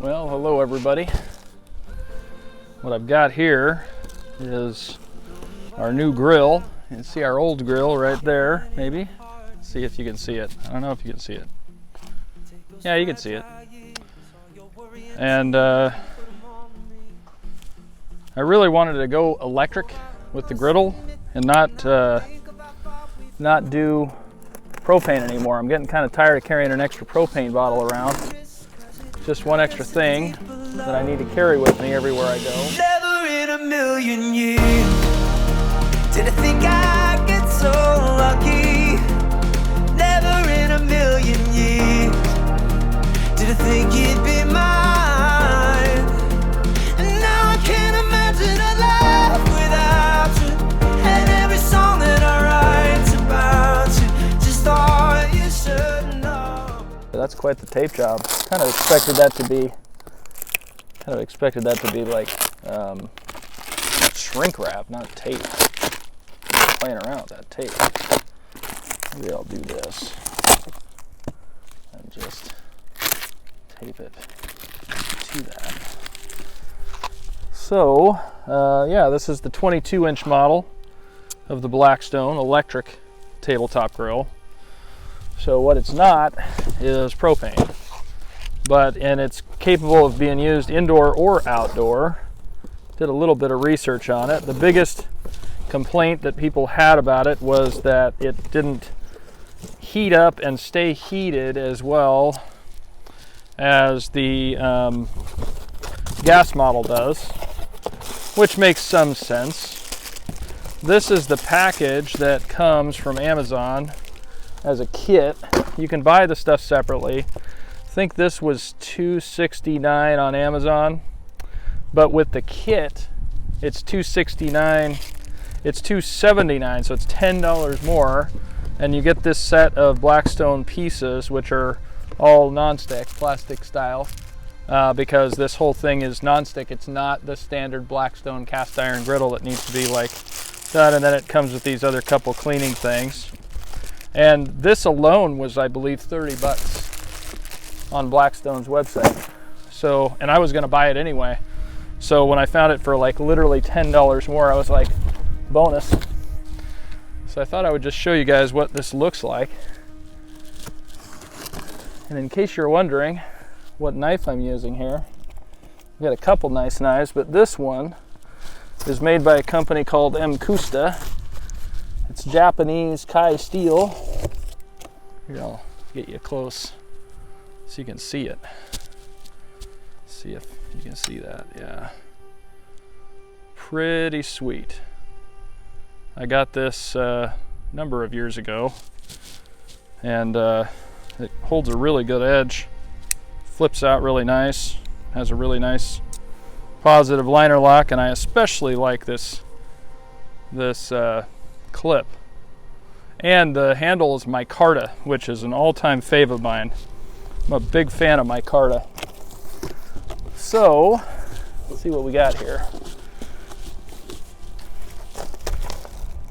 Well, hello everybody. What I've got here is our new grill. You can see our old grill right there, maybe. See if you can see it. I don't know if you can see it. Yeah, you can see it. And I really wanted to go electric with the griddle and not do propane anymore. I'm getting kind of tired of carrying an extra propane bottle around. Just one extra thing that I need to carry with me everywhere I go. Never in a million years did I think I'd get so lucky. Never in a million years did I think you'd be mine. And now I can't imagine a life without you. And every song that I write's about you. Just thought you should know. That's quite the tape job. Kind of expected that to be like shrink wrap, not tape. I'm playing around with that tape. Maybe I'll do this and just tape it to that. So, yeah, this is the 22-inch model of the Blackstone Electric tabletop grill. So what it's not is propane. And it's capable of being used indoor or outdoor. Did a little bit of research on it. The biggest complaint that people had about it was that it didn't heat up and stay heated as well as the gas model does, which makes some sense. This is the package that comes from Amazon as a kit. You can buy the stuff separately. I think this was $269 on Amazon, but with the kit it's $269. It's $279, so it's $10 more, and you get this set of Blackstone pieces, which are all non-stick, plastic style, because this whole thing is non-stick. It's not the standard Blackstone cast iron griddle that needs to be like that, and then it comes with these other couple cleaning things. And this alone was, I believe, $30 on Blackstone's website. So, and I was gonna buy it anyway. So when I found it for like literally $10 more, I was like, bonus. So I thought I would just show you guys what this looks like. And in case you're wondering what knife I'm using here, I've got a couple nice knives, but this one is made by a company called Kusta. It's Japanese Kai steel. Here, I'll get you close so you can see it. See if you can see that. Yeah. Pretty sweet. I got this a number of years ago, and it holds a really good edge. Flips out really nice. Has a really nice positive liner lock, and I especially like this clip. And the handle is micarta, which is an all-time fave of mine. I'm a big fan of micarta. So, let's see what we got here.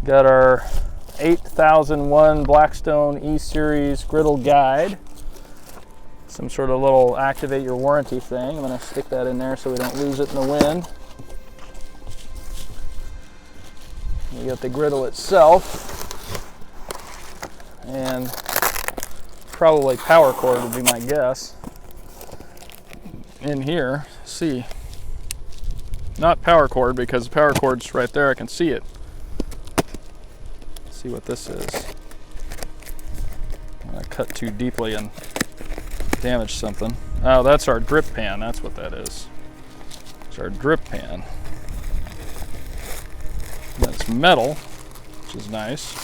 Got our 8001 Blackstone E-Series griddle guide. Some sort of little activate your warranty thing. I'm going to stick that in there so we don't lose it in the wind. We got the griddle itself, and probably power cord would be my guess. In here, see, not power cord because the power cord's right there. I can see it. Let's see what this is. I cut too deeply and damage something. Oh, that's our drip pan. That's what that is. It's our drip pan. That's metal, which is nice.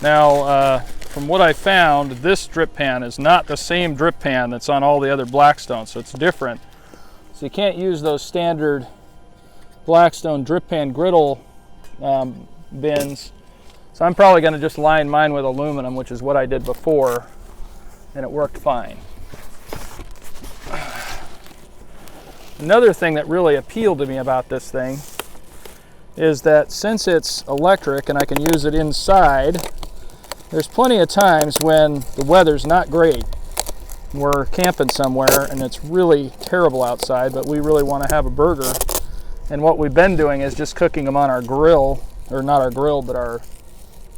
Now, from what I found, this drip pan is not the same drip pan that's on all the other Blackstone, so it's different. So you can't use those standard Blackstone drip pan griddle bins. So I'm probably going to just line mine with aluminum, which is what I did before, and it worked fine. Another thing that really appealed to me about this thing is that since it's electric and I can use it inside, there's plenty of times when the weather's not great we're camping somewhere and it's really terrible outside, but we really want to have a burger. And what we've been doing is just cooking them on our grill, or not our grill, but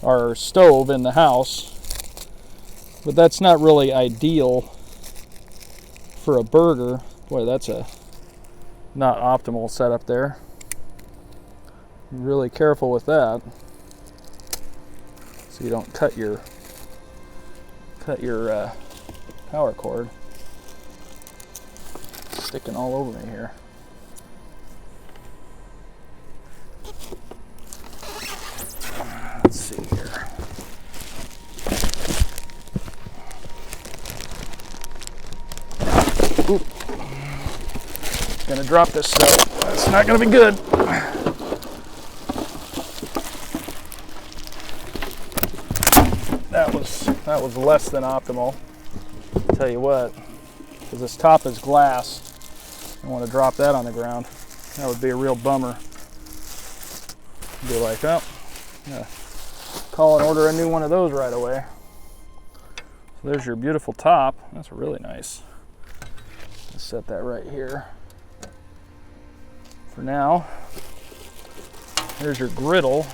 our stove in the house. But that's not really ideal for a burger. Boy, that's a not optimal setup there. Be really careful with that, so you don't cut your power cord. It's sticking all over me here. Let's see here. Oop. Gonna drop this stuff. That's not gonna be good. That was less than optimal. I'll tell you what, because this top is glass, I want to drop that on the ground. That would be a real bummer. Be like, oh, yeah, call and order a new one of those right away. So there's your beautiful top. That's really nice. Let's set that right here for now. There's your griddle.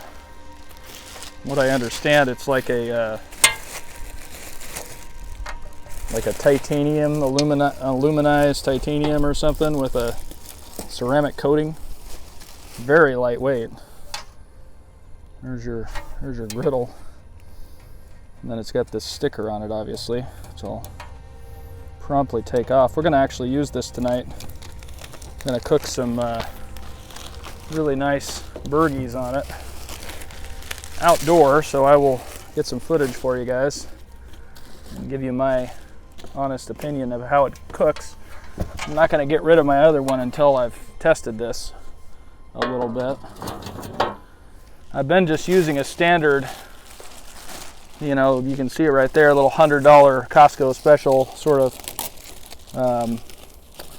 What I understand, it's like a titanium, aluminized titanium or something with a ceramic coating. Very lightweight. There's your griddle. And then it's got this sticker on it, obviously, which I'll promptly take off. We're gonna actually use this tonight. Gonna cook some really nice burgies on it outdoor, so I will get some footage for you guys and give you my honest opinion of how it cooks. I'm not going to get rid of my other one until I've tested this a little bit. I've been just using a standard, you know, you can see it right there, a little $100 Costco special sort of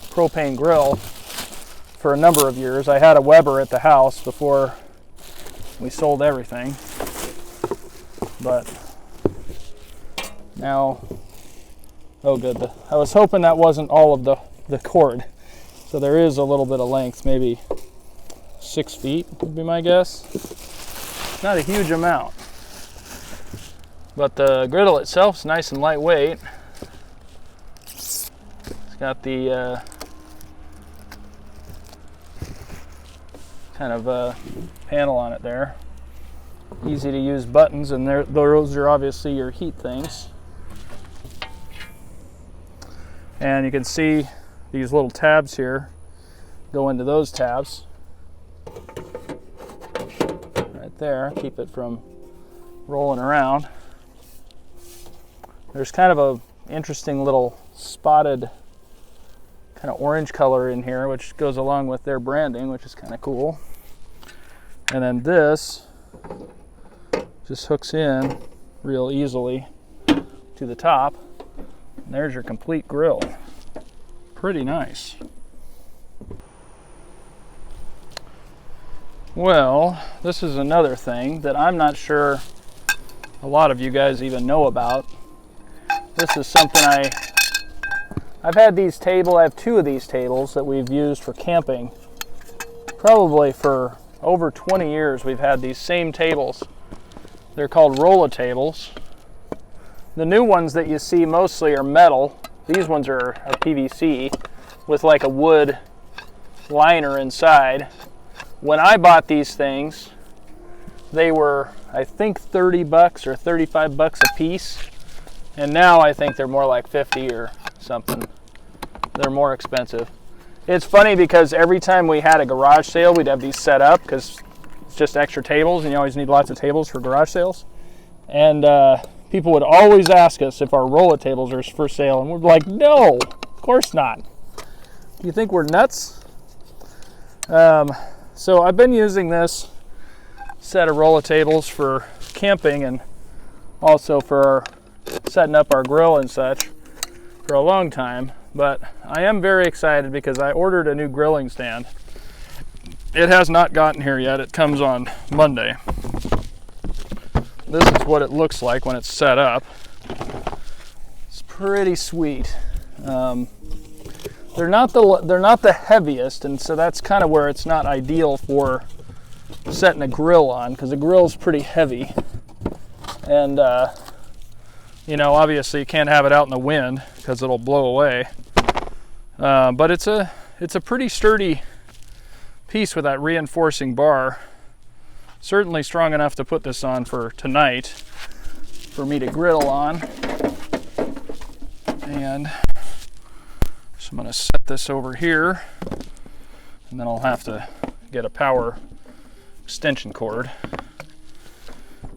propane grill for a number of years. I had a Weber at the house before we sold everything, but now, oh good, I was hoping that wasn't all of the cord, so there is a little bit of length, maybe 6 feet would be my guess. Not a huge amount, but the griddle itself is nice and lightweight. It's got the kind of panel on it there. Easy to use buttons, and those are obviously your heat things. And you can see these little tabs here go into those tabs right there, keep it from rolling around. There's kind of a interesting little spotted kind of orange color in here, which goes along with their branding, which is kind of cool. And then this just hooks in real easily to the top. And there's your complete grill. Pretty nice. Well, this is another thing that I'm not sure a lot of you guys even know about. This is something I've had these tables, I have 2 of these tables that we've used for camping. Probably for over 20 years we've had these same tables. They're called rolla tables. The new ones that you see mostly are metal. These ones are PVC with like a wood liner inside. When I bought these things, they were, I think, 30 bucks or 35 bucks a piece. And now I think they're more like 50 or something. They're more expensive. It's funny because every time we had a garage sale, we'd have these set up because it's just extra tables, and you always need lots of tables for garage sales. And people would always ask us if our rolla tables are for sale, and we're like, no, of course not. You think we're nuts? So I've been using this set of rolla tables for camping and also for setting up our grill and such for a long time, but I am very excited because I ordered a new grilling stand. It has not gotten here yet. It comes on Monday. This is what it looks like when it's set up. It's pretty sweet. They're not the heaviest, and so that's kind of where it's not ideal for setting a grill on, because the grill's pretty heavy, and you know, obviously you can't have it out in the wind because it'll blow away. But it's a pretty sturdy piece with that reinforcing bar. Certainly strong enough to put this on for tonight for me to griddle on. And so I'm going to set this over here, and then I'll have to get a power extension cord.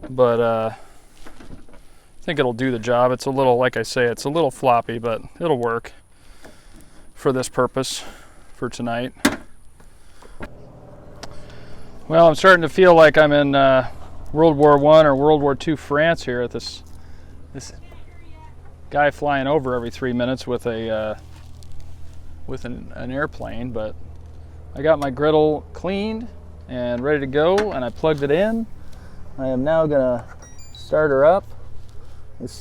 But I think it'll do the job. It's a little, like I say, it's a little floppy, but it'll work for this purpose for tonight. Well, I'm starting to feel like I'm in World War I or World War II France here at this guy flying over every 3 minutes with an airplane. But I got my griddle cleaned and ready to go, and I plugged it in. I am now gonna start her up.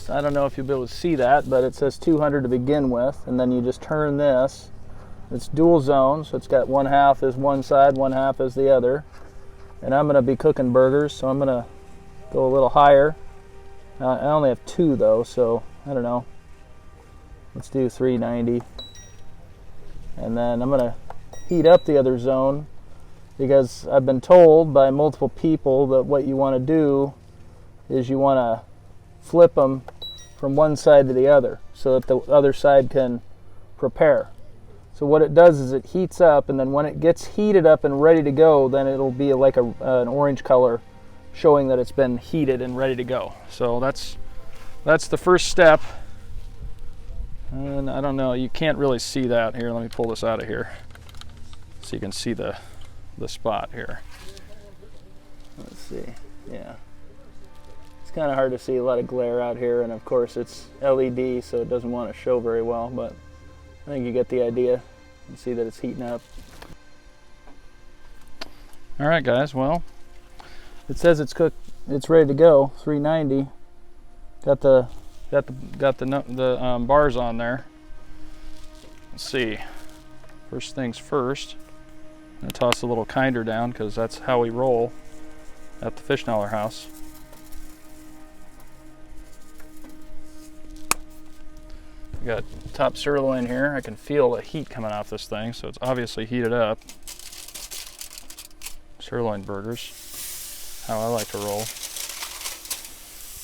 I don't know if you'll be able to see that, but it says 200 to begin with, and then you just turn this. It's dual zone, so it's got one half is one side, one half is the other. And I'm gonna be cooking burgers, so I'm gonna go a little higher. I only have 2 though, so I don't know. Let's do 390. And then I'm gonna heat up the other zone, because I've been told by multiple people that what you want to do is you want to flip them from one side to the other so that the other side can prepare. So what it does is it heats up, and then when it gets heated up and ready to go, then it'll be like an orange color showing that it's been heated and ready to go. So that's the first step. And I don't know, you can't really see that. Here, let me pull this out of here so you can see the spot here. Let's see. Yeah, it's kind of hard to see, a lot of glare out here, and of course it's LED, so it doesn't want to show very well, but I think you get the idea. You see that it's heating up. All right, guys, well, it says it's cooked, it's ready to go. 390. Got the bars on there. Let's see. First things first, I'm gonna toss a little kinder down, because that's how we roll at the Fish-Nailer house. We got top sirloin here. I can feel the heat coming off this thing, so it's obviously heated up. Sirloin burgers, how I like to roll.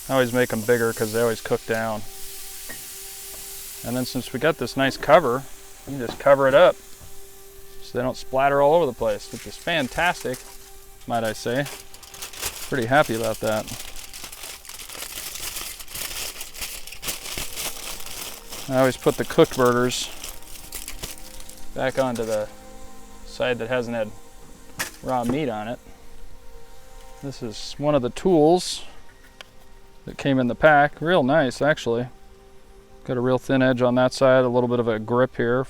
I always make them bigger because they always cook down. And then since we got this nice cover, you can just cover it up so they don't splatter all over the place, which is fantastic, might I say. Pretty happy about that. I always put the cooked burgers back onto the side that hasn't had raw meat on it. This is one of the tools that came in the pack. Real nice, actually. Got a real thin edge on that side, a little bit of a grip here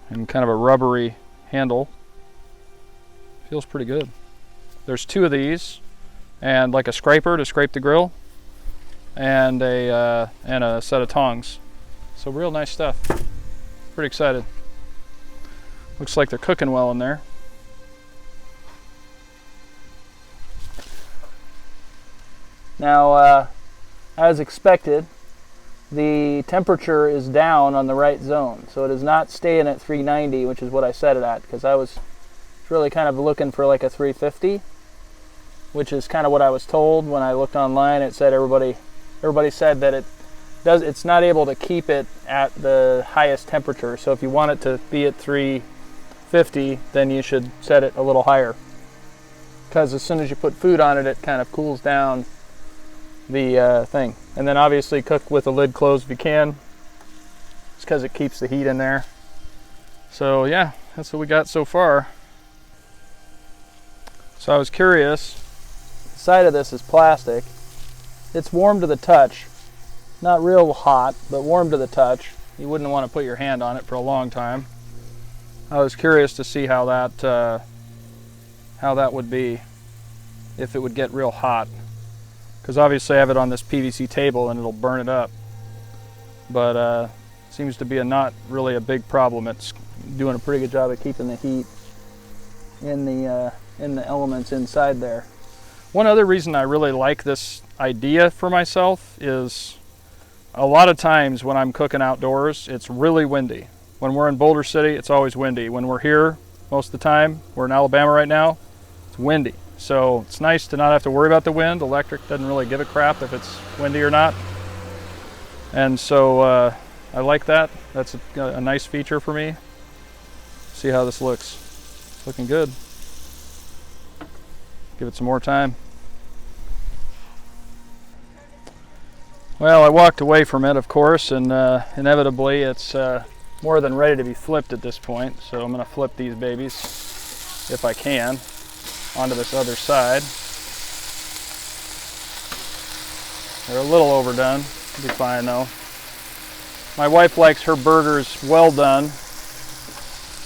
and kind of a rubbery handle. Feels pretty good. There's 2 of these, and like a scraper to scrape the grill, and a set of tongs. So real nice stuff. Pretty excited. Looks like they're cooking well in there. Now, as expected, the temperature is down on the right zone, so it is not staying at 390, which is what I set it at, because I was really kind of looking for like a 350, which is kind of what I was told when I looked online. It said everybody said that it's not able to keep it at the highest temperature, so if you want it to be at 350, then you should set it a little higher, because as soon as you put food on it, it kind of cools down the thing. And then obviously cook with the lid closed if you can, just because it keeps the heat in there. So yeah, that's what we got so far. So I was curious, the side of this is plastic. It's warm to the touch, not real hot, but warm to the touch. You wouldn't want to put your hand on it for a long time. I was curious to see how that would be if it would get real hot, because obviously I have it on this PVC table and it'll burn it up. but seems to be not really a big problem. It's doing a pretty good job of keeping the heat in the elements inside there. One other reason I really like this idea for myself is a lot of times when I'm cooking outdoors, it's really windy. When we're in Boulder City, it's always windy. When we're here, most of the time, we're in Alabama right now, it's windy. So it's nice to not have to worry about the wind. Electric doesn't really give a crap if it's windy or not. And so I like that. That's a nice feature for me. See how this looks. It's looking good. Give it some more time. Well, I walked away from it, of course, and inevitably it's more than ready to be flipped at this point. So I'm going to flip these babies, if I can, onto this other side. They're a little overdone. It'll be fine though. My wife likes her burgers well done,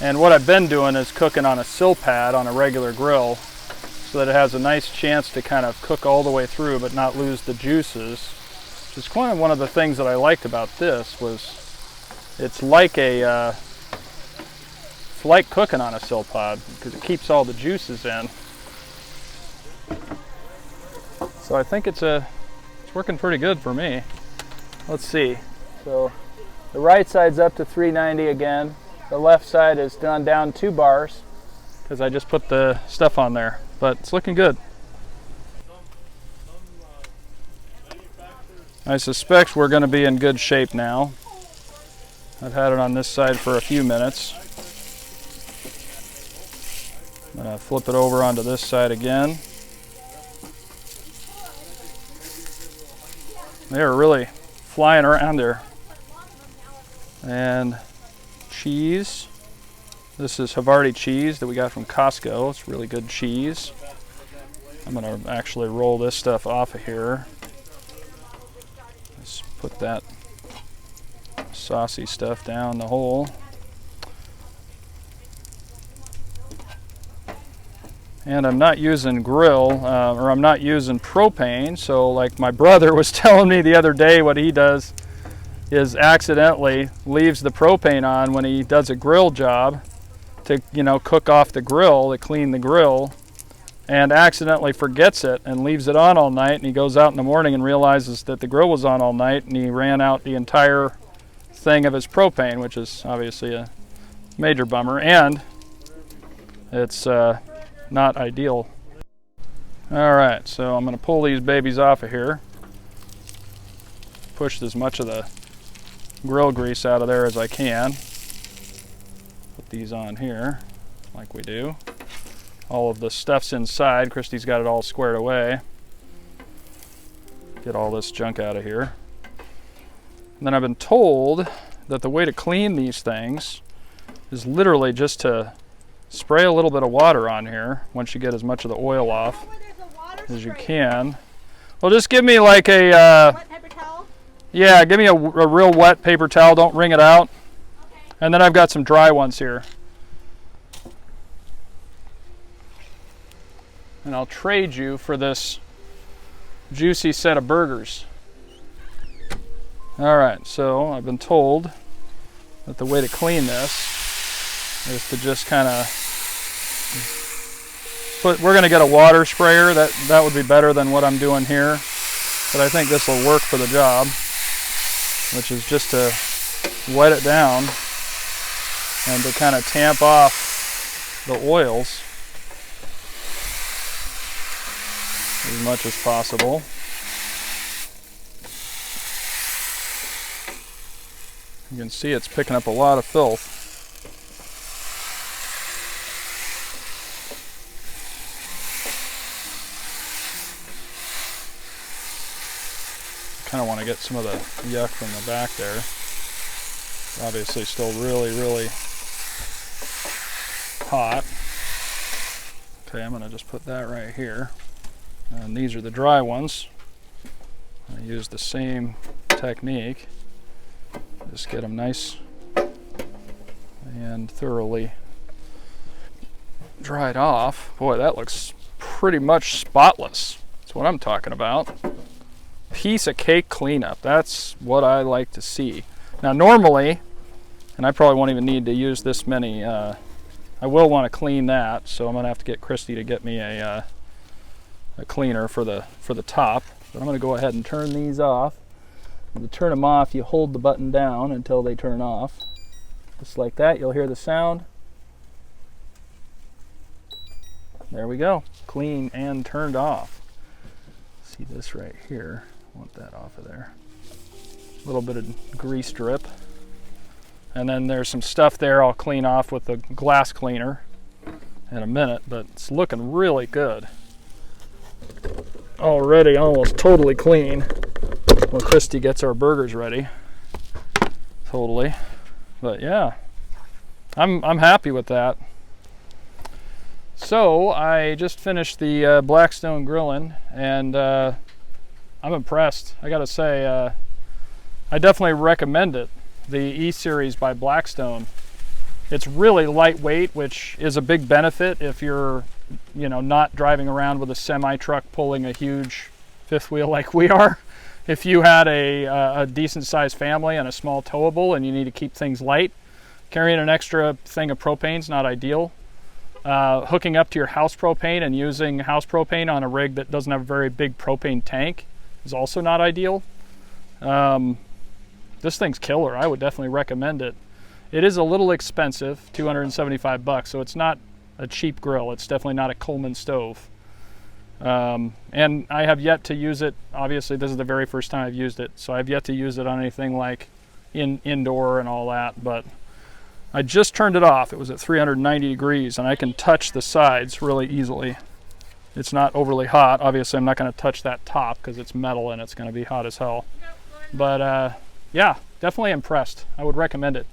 and what I've been doing is cooking on a sill pad on a regular grill so that it has a nice chance to kind of cook all the way through but not lose the juices. Which is kind of one of the things that I liked about this was it's like cooking on a sill pad because it keeps all the juices in. So I think it's working pretty good for me. Let's see. So the right side's up to 390 again. The left side has gone down 2 bars because I just put the stuff on there, but it's looking good. I suspect we're going to be in good shape now. I've had it on this side for a few minutes. I'm going to flip it over onto this side again. They're really flying around there. And cheese. This is Havarti cheese that we got from Costco. It's really good cheese. I'm going to actually roll this stuff off of here. Let's put that saucy stuff down the hole. And I'm not using grill, or I'm not using propane, so like my brother was telling me the other day, what he does is accidentally leaves the propane on when he does a grill job to, you know, cook off the grill, to clean the grill, and accidentally forgets it and leaves it on all night, and he goes out in the morning and realizes that the grill was on all night, and he ran out the entire thing of his propane, which is obviously a major bummer, and it's not ideal. Alright, so I'm going to pull these babies off of here, push as much of the grill grease out of there as I can. Put these on here like we do. All of the stuff's inside. Christy's got it all squared away. Get all this junk out of here. And then I've been told that the way to clean these things is literally just to spray a little bit of water on here once you get as much of the oil off as you can. Well, just give me like a wet paper towel? Yeah, give me a real wet paper towel. Don't wring it out. Okay. And then I've got some dry ones here. And I'll trade you for this juicy set of burgers. Alright, so I've been told that the way to clean this is to just kind of we're going to get a water sprayer. That would be better than what I'm doing here, but I think this will work for the job, which is just to wet it down and to kind of tamp off the oils as much as possible. You can see it's picking up a lot of filth. Kind of want to get some of the yuck from the back there. Obviously still really, really hot. Okay, I'm going to just put that right here. And these are the dry ones. I use the same technique. Just get them nice and thoroughly dried off. Boy, that looks pretty much spotless. That's what I'm talking about. Piece of cake cleanup. That's what I like to see. Now normally, and I probably won't even need to use this many, I will want to clean that, so I'm going to have to get Christy to get me a cleaner for the top. But I'm going to go ahead and turn these off. And to turn them off, you hold the button down until they turn off. Just like that, you'll hear the sound. There we go, clean and turned off. See this right here, I want that off of there. A little bit of grease drip. And then there's some stuff there I'll clean off with the glass cleaner in a minute, but it's looking really good. Already almost totally clean when Christy gets our burgers ready. Totally. But yeah, I'm happy with that. So I just finished the Blackstone grilling, and I'm impressed. I gotta say, I definitely recommend it. The E-Series by Blackstone. It's really lightweight, which is a big benefit if you're, not driving around with a semi-truck pulling a huge fifth wheel like we are. If you had a decent-sized family and a small towable and you need to keep things light, carrying an extra thing of propane is not ideal. Hooking up to your house propane and using house propane on a rig that doesn't have a very big propane tank is also not ideal. This thing's killer. I would definitely recommend it. It is a little expensive, $275, so it's not a cheap grill. It's definitely not a Coleman stove. And I have yet to use it. Obviously, this is the very first time I've used it, so I've yet to use it on anything like indoor and all that, but I just turned it off. It was at 390 degrees, and I can touch the sides really easily. It's not overly hot. Obviously, I'm not going to touch that top because it's metal and it's going to be hot as hell. But yeah, definitely impressed. I would recommend it.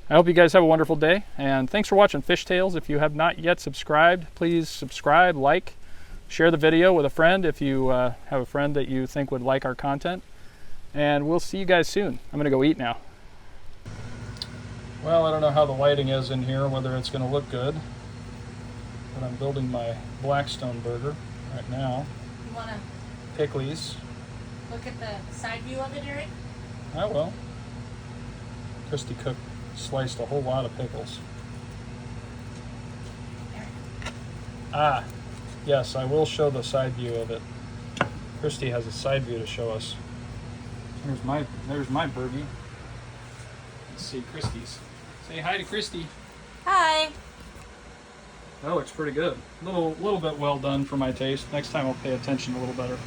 I hope you guys have a wonderful day, and thanks for watching Fish Tales. If you have not yet subscribed, please subscribe, like, share the video with a friend if you have a friend that you think would like our content. And we'll see you guys soon. I'm going to go eat now. Well, I don't know how the lighting is in here, whether it's going to look good, but I'm building my Blackstone burger right now. You want to Pickles. look at the side view of it, Eric? I will. Christy sliced a whole lot of pickles. Ah, yes, I will show the side view of it. Christy has a side view to show us. There's my burgie. Let's see Christy's. Say hi to Christy. Hi. That looks pretty good. Little bit well done for my taste. Next time I'll pay attention a little better.